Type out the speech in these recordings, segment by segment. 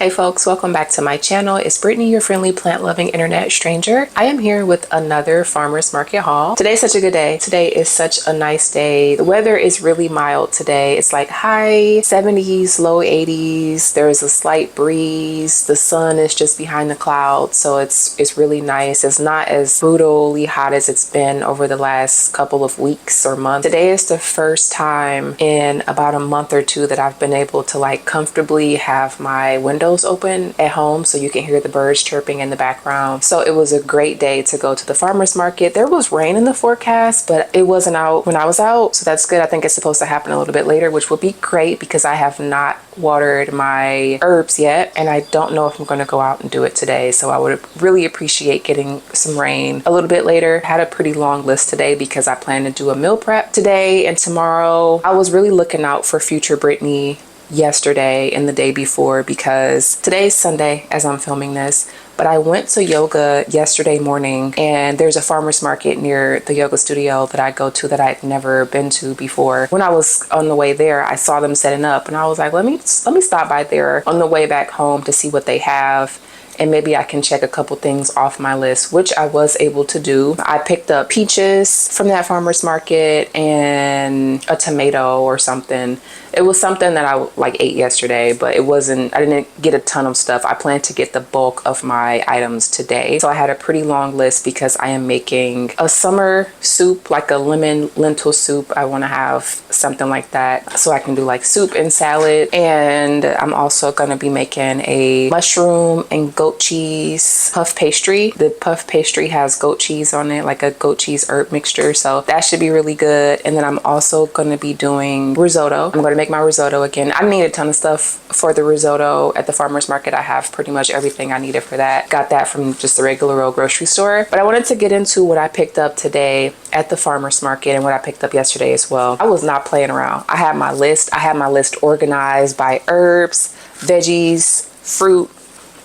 Hey folks, welcome back to my channel. It's Brittany, your friendly plant-loving internet stranger. I am here with another farmer's market haul. Today's such a good day. Today is such a nice day. The weather is really mild today. It's like high 70s, low 80s. There's a slight breeze. The sun is just behind the clouds, so it's really nice. It's not as brutally hot as it's been over the last couple of weeks or months. Today is the first time in about a month or two that I've been able to like comfortably have my windows open at home so you can hear the birds chirping in the background. So it was a great day to go to the farmer's market. There was rain in the forecast, but it wasn't out when I was out, so that's good. I think it's supposed to happen a little bit later, which would be great because I have not watered my herbs yet, and I don't know if I'm going to go out and do it today, so I would really appreciate getting some rain a little bit later. I had a pretty long list today because I plan to do a meal prep today and tomorrow. I was really looking out for future Brittany yesterday and the day before because today's Sunday as I'm filming this, but I went to yoga yesterday morning, and there's a farmer's market near the yoga studio that I go to that I'd never been to before. When I was on the way there, I saw them setting up and I was like, let me stop by there on the way back home to see what they have, and maybe I can check a couple things off my list, which I was able to do. I picked up peaches from that farmer's market and a tomato or something. It was something that I ate yesterday, but I didn't get a ton of stuff. I plan to get the bulk of my items today. So I had a pretty long list because I am making a summer soup, like a lemon lentil soup. I want to have something like that so I can do like soup and salad. And I'm also going to be making a mushroom and goat cheese puff pastry. The puff pastry has goat cheese on it, like a goat cheese herb mixture. So that should be really good. And then I'm also going to be doing risotto. I'm going to make my risotto again. I need a ton of stuff for the risotto at the farmer's market. I have pretty much everything I needed for that. Got that from just the regular old grocery store. But I wanted to get into what I picked up today at the farmer's market and what I picked up yesterday as well. I was not playing around. I had my list. I had my list organized by herbs, veggies, fruit,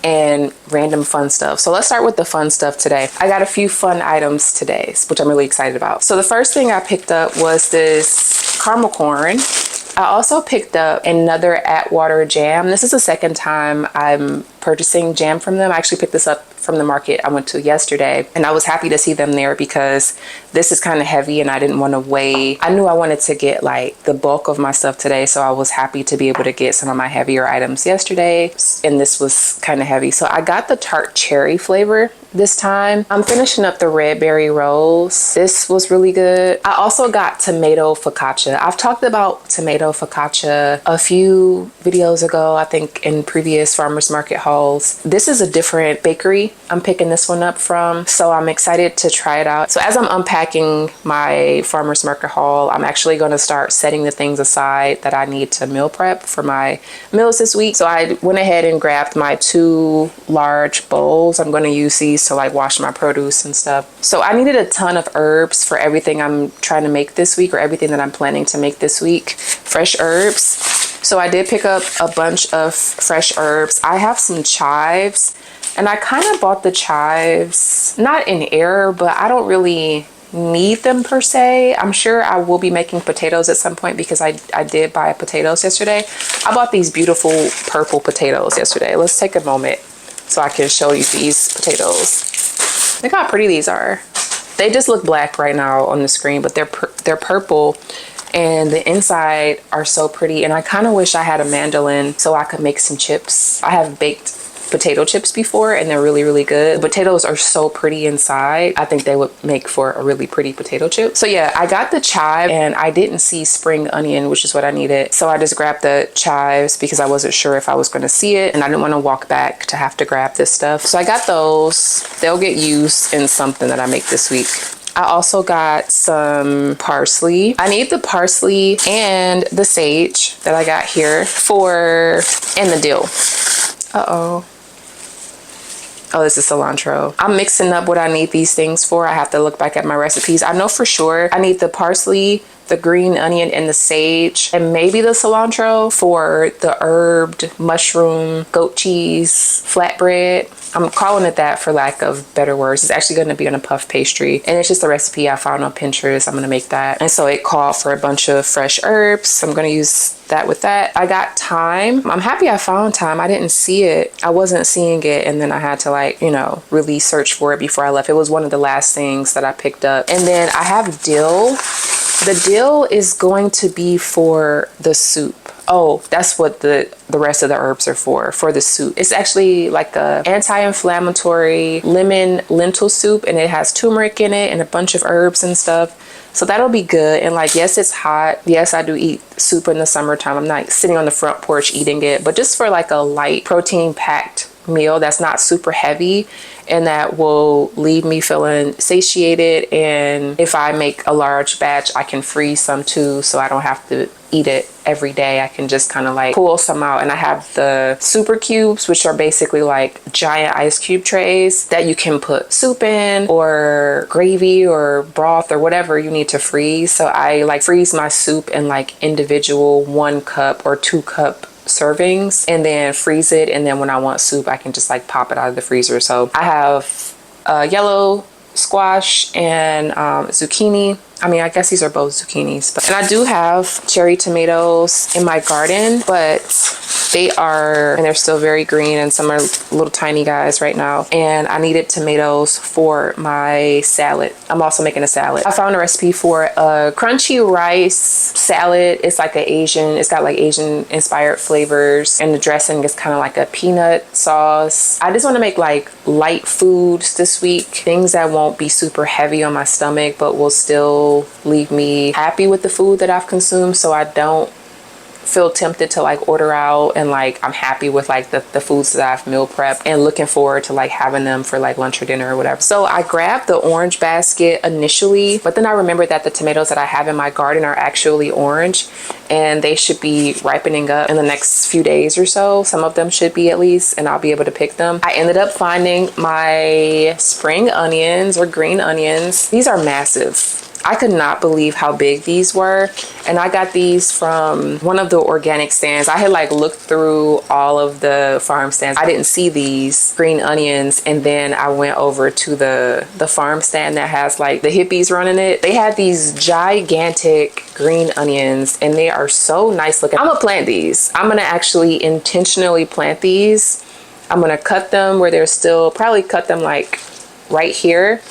and random fun stuff. So let's start with the fun stuff today. I got a few fun items today, which I'm really excited about. So the first thing I picked up was this caramel corn. I also picked up another Atwater jam. This is the second time I'm purchasing jam from them. I actually picked this up from the market I went to yesterday, and I was happy to see them there because this is kind of heavy and I didn't want to weigh. I knew I wanted to get like the bulk of my stuff today, so I was happy to be able to get some of my heavier items yesterday, and this was kind of heavy. So I got the tart cherry flavor this time. I'm finishing up the red berry rolls. This was really good. I also got tomato focaccia. I've talked about tomato focaccia a few videos ago, I think in previous farmers market hauls. This is a different bakery I'm picking this one up from, so I'm excited to try it out. So as I'm unpacking my farmers market haul, I'm actually going to start setting the things aside that I need to meal prep for my meals this week. So I went ahead and grabbed my 2 large bowls. I'm going to use these to like wash my produce and stuff. So I needed a ton of herbs for everything I'm trying to make this week, or everything that I'm planning to make this week. Fresh herbs. So I did pick up a bunch of fresh herbs. I have some chives, and I kind of bought the chives, not in error, but I don't really need them per se. I'm sure I will be making potatoes at some point because I did buy potatoes yesterday. I bought these beautiful purple potatoes yesterday. Let's take a moment so I can show you these potatoes. Look how pretty these are. They just look black right now on the screen, but they're purple, and the inside are so pretty. And I kind of wish I had a mandolin so I could make some chips. I have baked potato chips before, and they're really, really good. The potatoes are so pretty inside. I think they would make for a really pretty potato chip. So yeah, I got the chive, and I didn't see spring onion, which is what I needed. So I just grabbed the chives because I wasn't sure if I was going to see it, and I didn't want to walk back to have to grab this stuff. So I got those. They'll get used in something that I make this week. I also got some parsley. I need the parsley and the sage that I got here and the dill. Oh, this is cilantro. I'm mixing up what I need these things for. I have to look back at my recipes. I know for sure I need the parsley, the green onion and the sage and maybe the cilantro for the herbed mushroom goat cheese flatbread. I'm calling it that for lack of better words. It's actually going to be on a puff pastry, and it's just a recipe I found on Pinterest. I'm going to make that. And so it called for a bunch of fresh herbs. I'm going to use that with that. I got thyme. I'm happy I found thyme. I didn't see it. I wasn't seeing it, and then I had to, like, you know, really search for it before I left. It was one of the last things that I picked up. And then I have dill. The dill is going to be for the soup. Oh, that's what the rest of the herbs are for the soup. It's actually like a anti-inflammatory lemon lentil soup, and it has turmeric in it and a bunch of herbs and stuff. So that'll be good. And like, yes, it's hot. Yes, I do eat soup in the summertime. I'm not sitting on the front porch eating it, but just for like a light protein packed meal that's not super heavy and that will leave me feeling satiated. And if I make a large batch, I can freeze some too, so I don't have to eat it every day. I can just kind of like pull some out. And I have the super cubes, which are basically like giant ice cube trays that you can put soup in or gravy or broth or whatever you need to freeze. So I like freeze my soup in like individual 1 cup or 2 cup servings and then freeze it, and then when I want soup I can just like pop it out of the freezer. So I have yellow squash and zucchini. I mean, I guess these are both zucchinis, and I do have cherry tomatoes in my garden, but they're still very green, and some are little tiny guys right now. And I needed tomatoes for my salad. I'm also making a salad. I found a recipe for a crunchy rice salad. It's like it's got like Asian inspired flavors, and the dressing is kind of like a peanut sauce. I just want to make like light foods this week, things that won't be super heavy on my stomach, but will still leave me happy with the food that I've consumed, so I don't feel tempted to like order out, and like I'm happy with like the foods that I've meal prepped and looking forward to like having them for like lunch or dinner or whatever. So I grabbed the orange basket initially, but then I remembered that the tomatoes that I have in my garden are actually orange, and they should be ripening up in the next few days or so. Some of them should be at least, and I'll be able to pick them. I ended up finding my spring onions or green onions. These are massive. I could not believe how big these were, and I got these from one of the organic stands. I had like looked through all of the farm stands. I didn't see these green onions, and then I went over to the farm stand that has like the hippies running it. They had these gigantic green onions, and they are so nice looking. I'm gonna plant these. I'm gonna actually intentionally plant these. I'm gonna cut them where they're still, probably cut them like right here,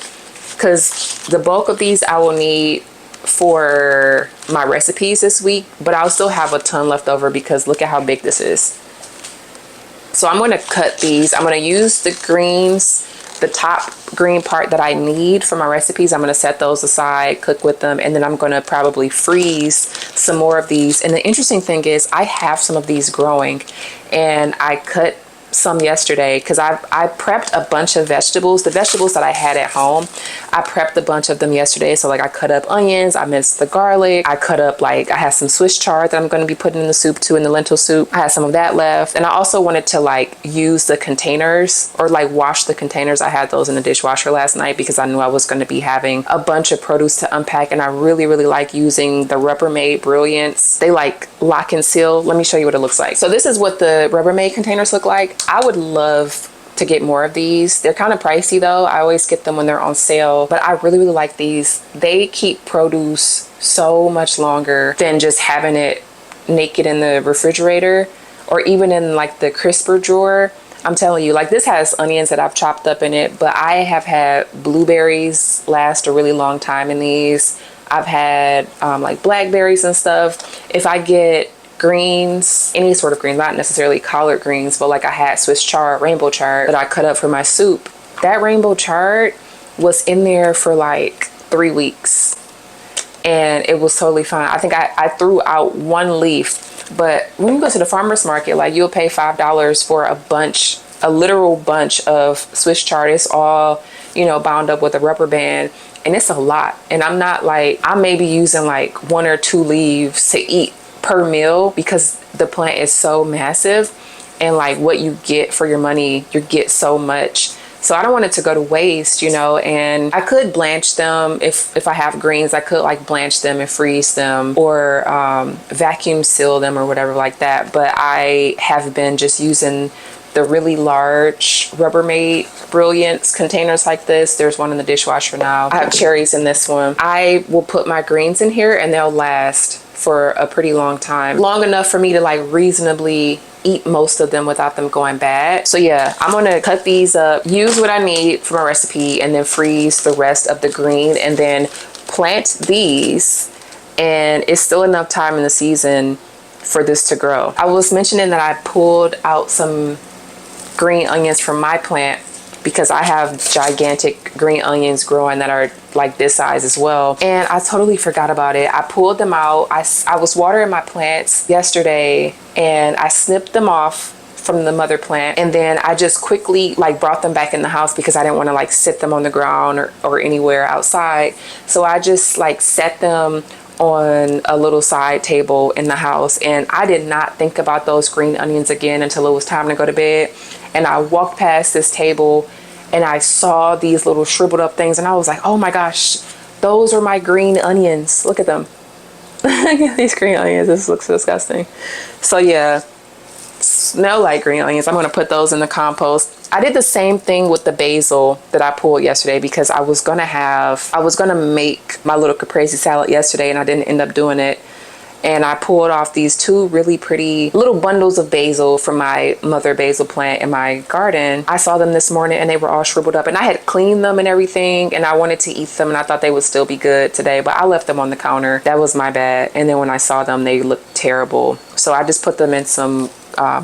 because the bulk of these I will need for my recipes this week, but I'll still have a ton left over because look at how big this is. So I'm going to cut these. I'm going to use the greens, the top green part that I need for my recipes. I'm going to set those aside, cook with them, and then I'm going to probably freeze some more of these. And the interesting thing is I have some of these growing, and I cut some yesterday because I prepped a bunch of vegetables. The vegetables that I had at home, I prepped a bunch of them yesterday. So like I cut up onions, I minced the garlic, I cut up like, I had some Swiss chard that I'm going to be putting in the soup too, in the lentil soup. I had some of that left, and I also wanted to like use the containers or like wash the containers. I had those in the dishwasher last night because I knew I was going to be having a bunch of produce to unpack, and I really like using the Rubbermaid Brilliance. They like lock and seal. Let me show you what it looks like. So this is what the Rubbermaid containers look like. I would love to get more of these. They're kind of pricey though. I always get them when they're on sale, but I really like these. They keep produce so much longer than just having it naked in the refrigerator or even in like the crisper drawer. I'm telling you, like this has onions that I've chopped up in it, but I have had blueberries last a really long time in these. I've had like blackberries and stuff. If I get greens, any sort of greens, not necessarily collard greens, but like I had Swiss chard, rainbow chard that I cut up for my soup. That rainbow chard was in there for like 3 weeks and it was totally fine. I think I threw out 1 leaf, but when you go to the farmer's market, like you'll pay $5 for a literal bunch of Swiss chard. It's all, you know, bound up with a rubber band, and it's a lot. And I'm not like, I may be using like 1 or 2 leaves to eat per meal because the plant is so massive, and like what you get for your money, you get so much. So I don't want it to go to waste, you know. And I could blanch them if I have greens. I could like blanch them and freeze them, or vacuum seal them or whatever like that. But I have been just using the really large Rubbermaid Brilliance containers like this. There's one in the dishwasher now. I have cherries in this one. I will put my greens in here and they'll last for a pretty long time. Long enough for me to like reasonably eat most of them without them going bad. So yeah, I'm gonna cut these up, use what I need for my recipe, and then freeze the rest of the green, and then plant these. And it's still enough time in the season for this to grow. I was mentioning that I pulled out some green onions from my plant because I have gigantic green onions growing that are like this size as well. And I totally forgot about it. I pulled them out. I was watering my plants yesterday and I snipped them off from the mother plant, and then I just quickly like brought them back in the house because I didn't want to like sit them on the ground or anywhere outside. So I just like set them on a little side table in the house, and I did not think about those green onions again until it was time to go to bed. And I walked past this table and I saw these little shriveled up things, and I was like, oh my gosh, those are my green onions. Look at them. Look at these green onions. This looks disgusting. So yeah, smell like green onions. I'm going to put those in the compost. I did the same thing with the basil that I pulled yesterday because I was going to make my little caprese salad yesterday and I didn't end up doing it. And I pulled off these two really pretty little bundles of basil from my mother basil plant in my garden. I saw them this morning and they were all shriveled up, and I had cleaned them and everything, and I wanted to eat them and I thought they would still be good today, but I left them on the counter. That was my bad. And then when I saw them, they looked terrible. So I just put them in some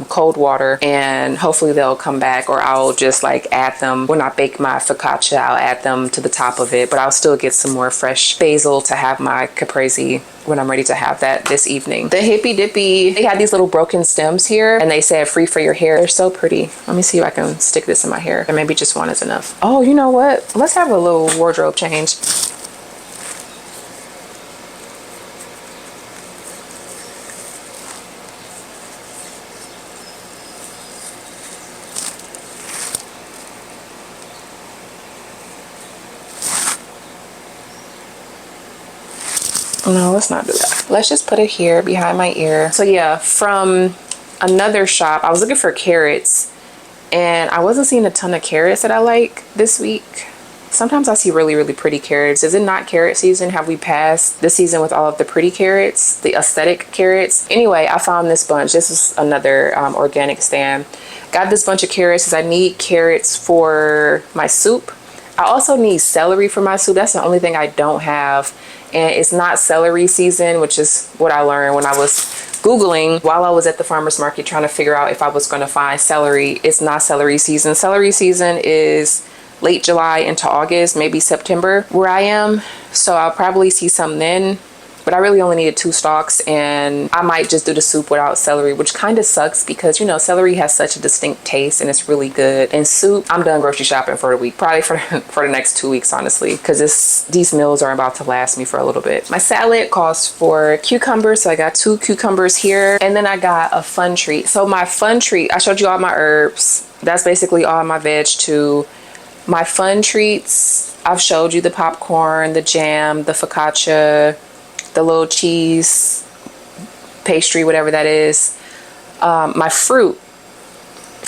cold water, and hopefully they'll come back, or I'll just like add them when I bake my focaccia. I'll add them to the top of it, but I'll still get some more fresh basil to have my caprese when I'm ready to have that this evening. The Hippy Dippy, they had these little broken stems here and they said free for your hair. They're so pretty. Let me see if I can stick this in my hair, and maybe just one is enough. Oh, you know what? Let's have a little wardrobe change. No, let's not do that. Let's just put it here behind my ear. So yeah, from another shop, I was looking for carrots and I wasn't seeing a ton of carrots that I like this week. Sometimes I see really, really pretty carrots. Is it not carrot season? Have we passed the season with all of the pretty carrots, the aesthetic carrots? Anyway, I found this bunch. This is another organic stand. Got this bunch of carrots because I need carrots for my soup. I also need celery for my soup. That's the only thing I don't have. And it's not celery season, which is what I learned when I was Googling while I was at the farmer's market trying to figure out if I was going to find celery. It's not celery season. Celery season is late July into August, maybe September where I am. So I'll probably see some then. But I really only needed 2 stalks, and I might just do the soup without celery, which kind of sucks because, you know, celery has such a distinct taste and it's really good. And soup, I'm done grocery shopping for the week, probably for the next 2 weeks, honestly, because these meals are about to last me for a little bit. My salad calls for cucumbers, so I got 2 cucumbers here, and then I got a fun treat. So my fun treat, I showed you all my herbs. That's basically all my veg too. My fun treats, I've showed you the popcorn, the jam, the focaccia, the little cheese pastry, whatever that is. My fruit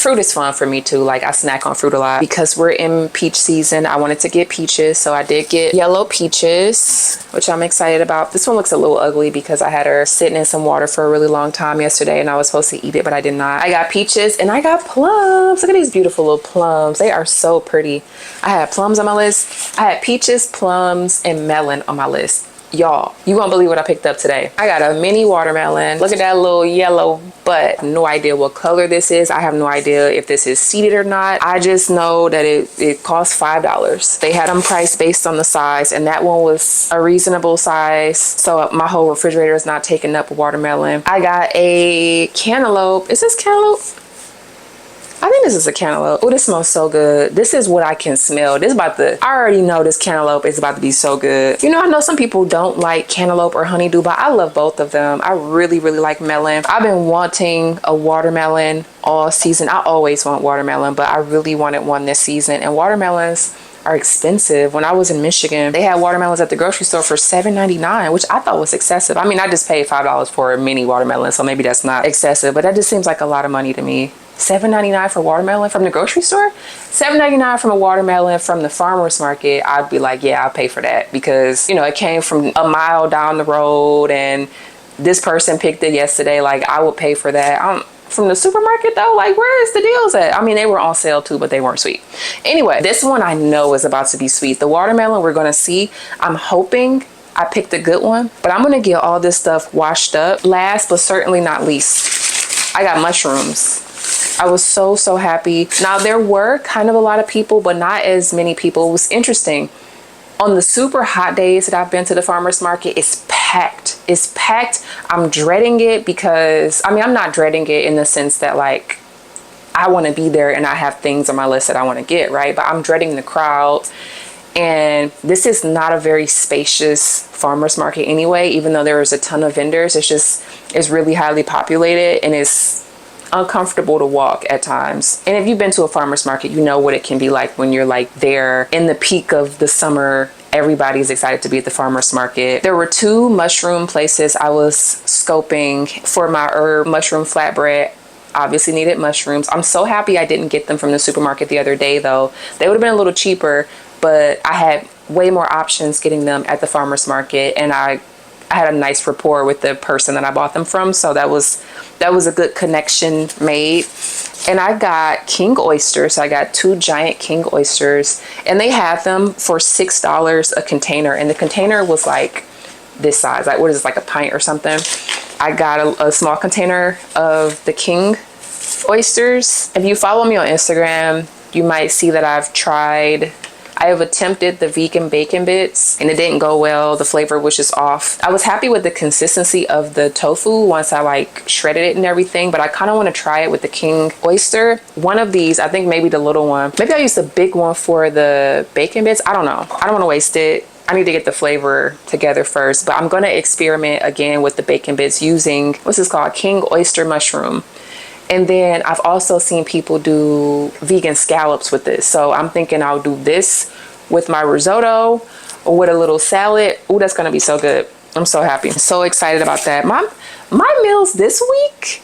is fun for me too. Like, I snack on fruit a lot because we're in peach season. I wanted to get peaches, so I did get yellow peaches, which I'm excited about. This one looks a little ugly because I had her sitting in some water for a really long time yesterday and I was supposed to eat it, but I did not. I got peaches and I got plums. Look at these beautiful little plums. They are so pretty. I had plums on my list. I had peaches, plums, and melon on my list. Y'all, you won't believe what I picked up today. I got a mini watermelon. Look at that little yellow butt. No idea what color this is. I have no idea if this is seeded or not. I just know that it cost $5. They had them priced based on the size, and that one was a reasonable size. So my whole refrigerator is not taking up a watermelon. I got a cantaloupe. Is this cantaloupe? I think think this is a cantaloupe. Oh, this smells so good. This is what I can smell. I already know this cantaloupe is about to be so good. You know, I know some people don't like cantaloupe or honeydew, but I love both of them. I really, really like melon. I've been wanting a watermelon all season. I always want watermelon, but I really wanted one this season. And watermelons are expensive. When I was in Michigan, they had watermelons at the grocery store for $7.99, which I thought was excessive. I mean, I just paid $5 for a mini watermelon, so maybe that's not excessive, but that just seems like a lot of money to me. $7.99 for watermelon from the grocery store? $7.99 from a watermelon from the farmer's market, I'd be like, yeah, I'll pay for that, because, you know, it came from a mile down the road and this person picked it yesterday. Like, I would pay for that. From the supermarket though, like, where is the deals at? I mean, they were on sale too, but they weren't sweet. Anyway, this one I know is about to be sweet. The watermelon, we're gonna see. I'm hoping I picked a good one, but I'm gonna get all this stuff washed up. Last but certainly not least, I got mushrooms. I was so happy. Now, there were kind of a lot of people, but not as many people. It was interesting. On the super hot days that I've been to the farmer's market, it's packed. It's packed. I'm dreading it because, I mean, I'm not dreading it in the sense that, like, I want to be there and I have things on my list that I want to get, right? But I'm dreading the crowd. And this is not a very spacious farmer's market anyway, even though there is a ton of vendors. It's really highly populated and it's uncomfortable to walk at times. And if you've been to a farmer's market, you know what it can be like when you're like there in the peak of the summer. Everybody's excited to be at the farmer's market. There were 2 mushroom places I was scoping for my herb mushroom flatbread. Obviously needed mushrooms. I'm so happy I didn't get them from the supermarket the other day though. They would have been a little cheaper, but I had way more options getting them at the farmer's market, and I had a nice rapport with the person that I bought them from, so that was a good connection made. And I got king oysters. I got 2 giant king oysters, and they had them for $6 a container, and the container was like this size. Like, what is this, like a pint or something? I got a small container of the king oysters. If you follow me on Instagram, you might see that I have attempted the vegan bacon bits and it didn't go well. The flavor was just off. I was happy with the consistency of the tofu once I like shredded it and everything, but I kind of want to try it with the king oyster. One of these, I think maybe the little one. Maybe I'll use the big one for the bacon bits. I don't know. I don't want to waste it. I need to get the flavor together first, but I'm going to experiment again with the bacon bits using, what's this called? King oyster mushroom. And then I've also seen people do vegan scallops with this. So I'm thinking I'll do this with my risotto or with a little salad. Oh, that's going to be so good. I'm so happy. I'm so excited about that. My meals this week,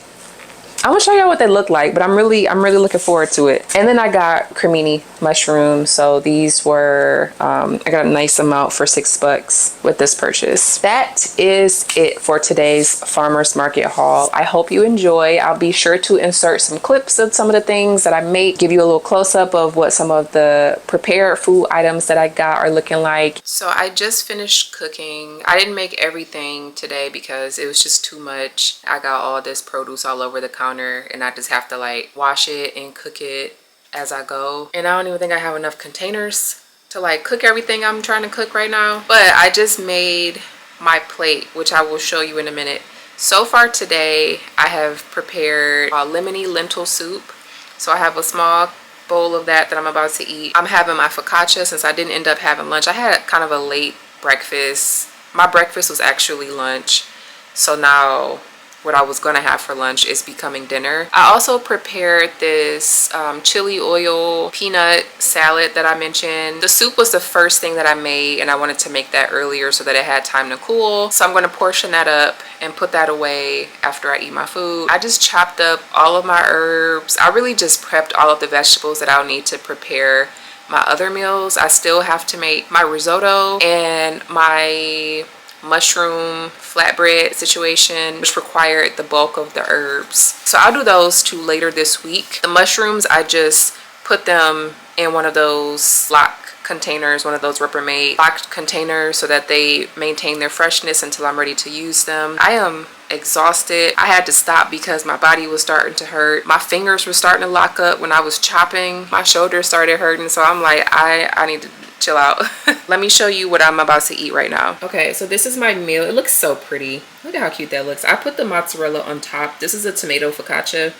I'm gonna show y'all what they look like, but I'm really looking forward to it. And then I got cremini mushrooms. So these were, I got a nice amount for $6 with this purchase. That is it for today's farmer's market haul. I hope you enjoy. I'll be sure to insert some clips of some of the things that I make, give you a little close up of what some of the prepared food items that I got are looking like. So I just finished cooking. I didn't make everything today because it was just too much. I got all this produce all over the counter, and I just have to like wash it and cook it as I go. And I don't even think I have enough containers to like cook everything I'm trying to cook right now. But I just made my plate, which I will show you in a minute. So far today, I have prepared a lemony lentil soup. So I have a small bowl of that I'm about to eat. I'm having my focaccia since I didn't end up having lunch. I had kind of a late breakfast. My breakfast was actually lunch. So now what I was gonna have for lunch is becoming dinner. I also prepared this chili oil peanut salad that I mentioned. The soup was the first thing that I made, and I wanted to make that earlier so that it had time to cool. So I'm gonna portion that up and put that away after I eat my food. I just chopped up all of my herbs. I really just prepped all of the vegetables that I'll need to prepare my other meals. I still have to make my risotto and my mushroom flatbread situation, which required the bulk of the herbs. So I'll do those two later this week. The mushrooms, I just put them in one of those lock containers, one of those Rubbermaid locked containers, so that they maintain their freshness until I'm ready to use them. I am exhausted. I had to stop because my body was starting to hurt. My fingers were starting to lock up when I was chopping. My shoulders started hurting. So I'm like, I need to chill out. Let me show you what I'm about to eat right now. Okay, so this is my meal. It looks so pretty. Look at how cute that looks. I put the mozzarella on top. This is a tomato focaccia.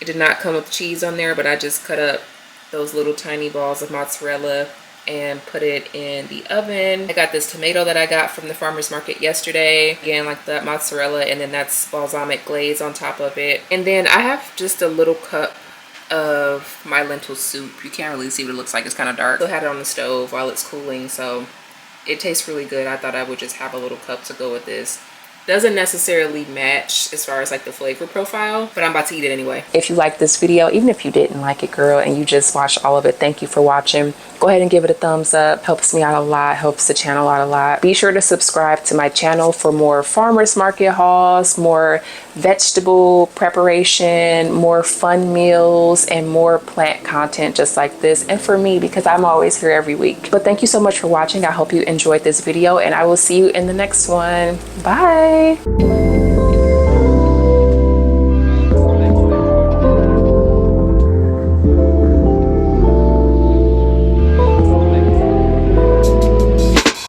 It did not come with cheese on there, but I just cut up those little tiny balls of mozzarella and put it in the oven. I got this tomato that I got from the farmer's market yesterday. Again, like that mozzarella, and then that's balsamic glaze on top of it. And then I have just a little cup of my lentil soup. You can't really see what it looks like, it's kind of dark. I had it on the stove while it's cooling, so it tastes really good. I thought I would just have a little cup to go with this. Doesn't necessarily match as far as like the flavor profile, but I'm about to eat it anyway. If you like this video, even if you didn't like it, girl, and you just watched all of it, thank you for watching. Go ahead and give it a thumbs up. Helps me out a lot, helps the channel out a lot. Be sure to subscribe to my channel for more farmers market hauls, more vegetable preparation, more fun meals, and more plant content just like this, and for me, because I'm always here every week. But thank you so much for watching. I hope you enjoyed this video, and I will see you in the next one. Bye.